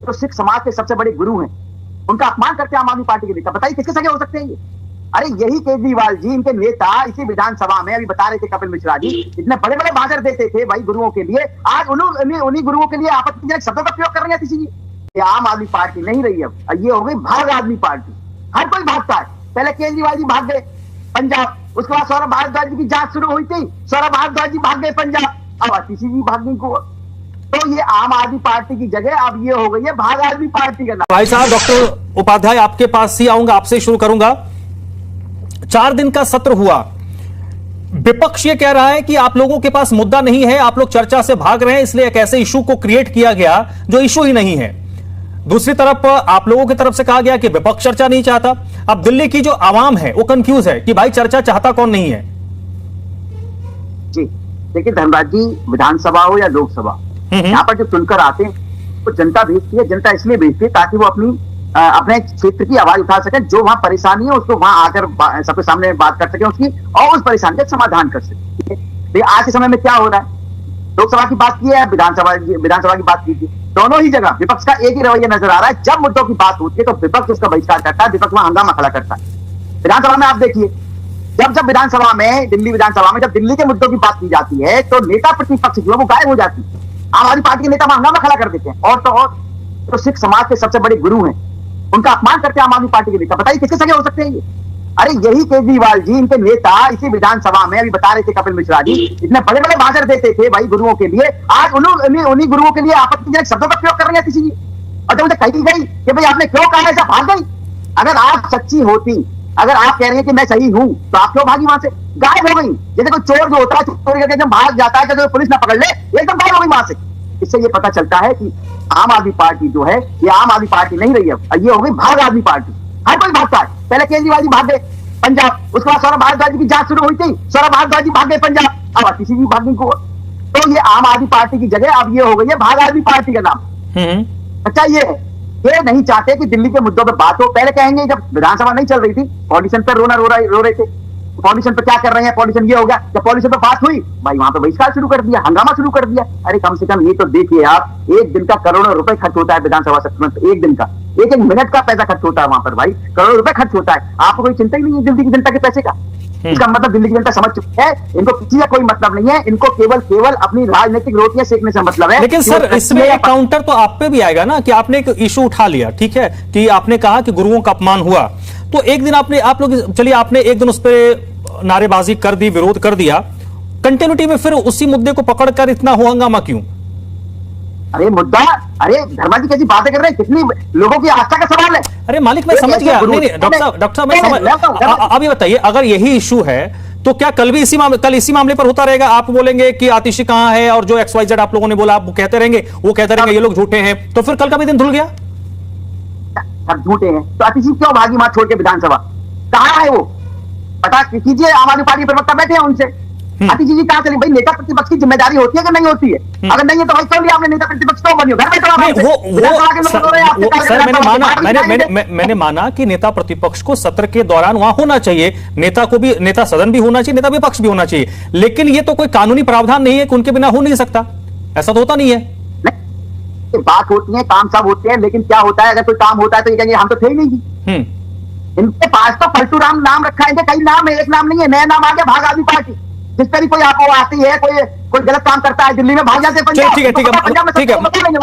तो सिख समाज के सबसे बड़े गुरु हैं, उनका अपमान करते हैं आम आदमी पार्टी के नेता। बताइए किसके सगे हो सकते हैं ये? अरे यही केजरीवाल जी, इनके नेता इसी विधानसभा में अभी बता रहे थे, कपिल मिश्रा जी इतने बड़े बड़े भाषण देते थे भाई गुरुओं के लिए, आज उन्हीं गुरुओं के लिए आपत्तिजनक शब्दों का प्रयोग कर रहे हैं किसी जी। ये आम आदमी पार्टी नहीं रही अब, ये हो गई भाग आदमी पार्टी। हर कोई भागता है। पहले केजरीवाल जी भाग गए पंजाब, उसके बाद सौरभ भारद्वाज जी की जांच शुरू हुई थी, सौरभ भारद्वाज जी भाग गए पंजाब, अब आतिशी जी भाग गई गोवा। तो ये आम आदमी पार्टी की जगह अब ये हो गई है भाग आदमी पार्टी का नाम। भाई साहब, डॉक्टर उपाध्याय आपके पास ही आऊंगा, आपसे शुरू करूंगा। 4 दिन का सत्र हुआ, विपक्ष ये कह रहा है कि आप लोगों के पास मुद्दा नहीं है, आप लोग चर्चा से भाग रहे हैं, इसलिए एक ऐसे इशू को क्रिएट किया गया जो इशू ही नहीं है। दूसरी तरफ आप लोगों की तरफ से कहा गया कि विपक्ष चर्चा नहीं चाहता। अब दिल्ली की जो आवाम है वो कंफ्यूज है कि भाई चर्चा चाहता कौन नहीं है। जी देखिए धर्मराज जी, विधानसभा हो या लोकसभा, यहाँ पर जो चुनकर आते हैं तो जनता भेजती है। जनता इसलिए भेजती है ताकि वो अपने क्षेत्र की आवाज उठा सके, जो वहां परेशानी है उसको वहां आकर सबके सामने बात कर सके उसकी, और उस परेशानी का समाधान कर सके। तो आज के समय में क्या हो रहा है, लोकसभा की बात की है, विधानसभा की बात कीजिए, दोनों ही जगह विपक्ष का एक ही रवैया नजर आ रहा है। जब मुद्दों की बात होती है तो विपक्ष उसका बहिष्कार करता है, विपक्ष वहां हंगामा खड़ा करता है। विधानसभा में आप देखिए, जब विधानसभा में, दिल्ली विधानसभा में जब दिल्ली के मुद्दों की बात की जाती है तो नेता प्रतिपक्ष जो है वो गायब हो जाती है। आम आदमी पार्टी के नेता वहां हंगामा खड़ा कर देते हैं। और तो सिख समाज के सबसे बड़े गुरु हैं, उनका अपमान करते हैं आम आदमी पार्टी के नेता। बताइए किसके सगे हो सकते हैं ये? अरे यही केजरीवाल जी, इनके नेता इसी विधानसभा में अभी बता रहे थे, कपिल मिश्रा जी इतने बड़े बड़े भाषण देते थे भाई गुरुओं के लिए, आज उन्हीं गुरुओं के लिए आपत्तिजनक शब्दों का प्रयोग कर रहे हैं किसी जी। और जब मुझे कही गई कि भाई आपने क्यों कहा ऐसा, भाग गई। अगर आप सच्ची होती, अगर आप कह रही है कि मैं सही हूं, तो आप क्यों भागी वहां से? गायब हो गई। जैसे कोई चोर जो होता है चोरी करके जब भाग जाता है तो पुलिस ना पकड़ ले, एकदम गायब हो गई वहां से। इससे ये पता चलता है कि आम आदमी पार्टी जो है ये आम आदमी पार्टी नहीं रही है, ये हो गई भाग आदमी पार्टी। हर कोई भागता है। पहले केजरीवाल जी भाग गए पंजाब, उसके बाद सौरभ भारद्वाज जी की जांच शुरू हुई थी, सौरभ भारद्वाज जी भाग गए पंजाब, अब आतिशी जी भाग गई गोवा। तो ये आम आदमी पार्टी की जगह अब ये हो गई है भाग आदमी पार्टी का नाम। अच्छा ये है, ये नहीं चाहते कि दिल्ली के मुद्दों पे बात हो। पहले कहेंगे जब विधानसभा नहीं चल रही थी, पॉलिटिशियन पर रो रहे थे, पॉलिटिशियन पर क्या कर रहे हैं, पॉलिटिशियन ये हो गया। जब पॉलिटिशियन पर बात हुई भाई वहां पर बहिष्कार शुरू कर दिया, हंगामा शुरू कर दिया। अरे कम से कम ये तो देखिए आप, एक दिन का करोड़ों रुपए खर्च होता है विधानसभा सत्र में, एक दिन का, एक मिनट का पैसा खर्च होता है वहां पर भाई, करोड़ों रुपए खर्च होता है। आपको कोई चिंता ही नहीं है दिल्ली की जनता के पैसे का। इसका मतलब दिल्ली की जनता समझ चुकी है, इनको किसी का कोई मतलब नहीं है, इनको केवल अपनी राजनीतिक रोटियां सेकने से मतलब है। लेकिन सर इसमें एक काउंटर तो आप पे भी आएगा ना कि आपने एक इशू उठा लिया, ठीक है, कि आपने कहा कि गुरुओं का अपमान हुआ, तो एक दिन आप लोग चलिए आपने एक दिन उस पर नारेबाजी कर दी, विरोध कर दिया, कंटिन्यूटी में फिर उसी मुद्दे को पकड़कर इतना हो हंगामा क्यों? अरे मुद्दा, अरे धर्मा जी कैसी बातें कर रहे हैं, कितनी लोगों की आस्था का सवाल है। अरे मालिक मैं समझ गया, नहीं डॉक्टर साहब मैं समझ, अब ये बताइए अगर यही इशू है तो क्या कल इसी मामले पर होता रहेगा? आप बोलेंगे कि आतिशी कहां है, और जो XYZ आप लोगों ने बोला आप कहते रहेंगे ये लोग झूठे हैं, तो फिर कल का भी दिन धुल गया। सब झूठे हैं तो आतिशी क्यों भागी वहां छोड़ के विधानसभा? कहां है वो पता कीजिए, आम आदमी पार्टी के प्रवक्ता बैठे हैं उनसे। आतिशी जी कहां चली? भाई नेता प्रतिपक्ष की जिम्मेदारी होती है कि नहीं होती है? अगर नहीं है तो भाई क्यों लिया आपने नेता प्रतिपक्ष, क्यों बनी हो? घर सर मैंने माना कि नेता प्रतिपक्ष को सत्र के दौरान वहां होना चाहिए, नेता सदन भी होना चाहिए, नेता विपक्ष भी होना चाहिए, लेकिन ये तो कोई कानूनी प्रावधान नहीं है कि उनके बिना हो नहीं सकता, ऐसा तो होता नहीं है। बात होती है, काम सब होते हैं, लेकिन क्या होता है अगर कोई काम होता है तो ये कहेंगे हम तो थे ही नहीं। इनके पास तो पलटू राम नाम रखा है, कई नाम है, एक नाम नहीं है, नया नाम आ गया भाग आदमी पार्टी। जिस पर भी कोई आपको आती है, कोई गलत काम करता है, दिल्ली में भाग जाते हैं। ठीक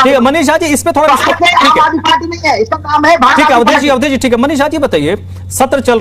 है मनीष झा जी, इस पे थोड़ा आम आदमी पार्टी नहीं है, इसका नाम है भाग। ठीक है अवधेश जी, ठीक है मनीष झा जी बताइए, सत्र चल